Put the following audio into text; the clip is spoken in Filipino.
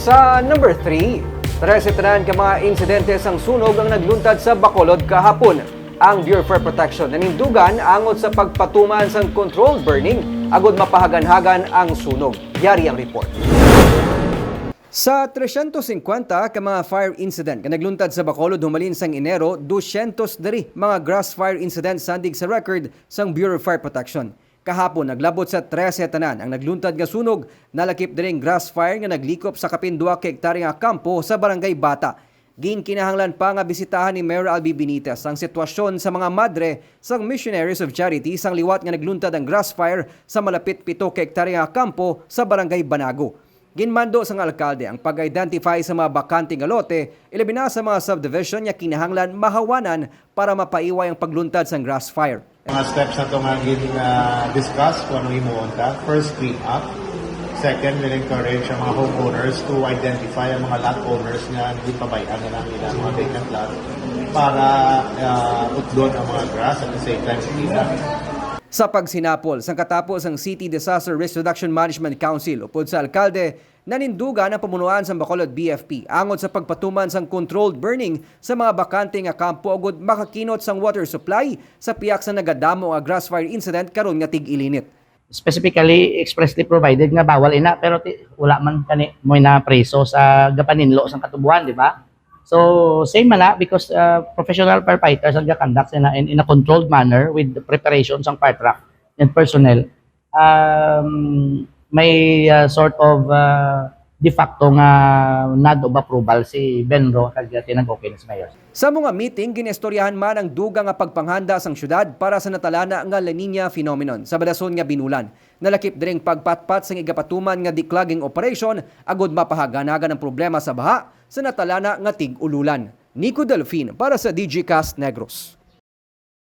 Sa number 3, 13 tanan ka mga insidente sang sunog ang nagluntad sa Bacolod kahapon. Ang Bureau of Fire Protection nanindugan angot sa pagpatuman sang controlled burning agod mapahagan-hagan ang sunog. Yari ang report. Sa 350 ka mga fire incident ka nagluntad sa Bacolod humalin sang Enero, 200 dari mga grass fire incident sandig sa record sang Bureau of Fire Protection. Kahapon naglabot sa 13 tanan ang nagluntad nga sunog, nalakip diring grass fire nga naglikop sa kapin 2 ka hektare nga kampo sa Barangay Bata. Ginkinahanglan pa nga bisitahan ni Mayor Albi Benitez ang sitwasyon sa mga madre sang Missionaries of Charity sang liwat nga nagluntad ang grass fire sa malapit 7 ka hektare nga kampo sa Barangay Banago. Ginmando sang alkalde ang pag-identify sa mga bakante nga lote, ilabi na sa mga subdivision nga kinahanglan mahawanan para mapaiway ang pagluntad sang grass fire. Mga steps na ito nga discuss kung ano imuunta. First, clean up. Second, we'll encourage ang mga homeowners to identify ang mga lot owners na hindi pabayaan na lang nila mga vacant lot para utlon ang mga grass at the same time sinita. Sa pagsinapol, sang katapos ang City Disaster Risk Reduction Management Council upod sa alkalde, nanindugan ang pamunuan sa Bacolod BFP angot sa pagpatuman sang controlled burning sa mga bakante nga kampo agud makakinot sang water supply sa piyak sa nagadamo nga grass fire incident karon nga tig-ilinit. Specifically expressly provided nga bawal ina pero wala man kani mo na preso sa gapaninlo sang katubuan, di ba? So same man na because professional firefighters ang conduct in a controlled manner with the preparations ang fire truck and personnel. May sort of de facto nga nod of approval si Benro kag tinag-okay sa mayor. Sa mga meeting, ginestoryahan man ang duga nga pagpanghanda sang syudad para sa natalana nga La Nina phenomenon sa badason nga binulan. Nalakip diring pagpatpat sang igapatuman nga declogging operation agod mapahaganagan ang problema sa baha sa natalana nga tig-ululan. Nico Delfin para sa DG Cast Negros.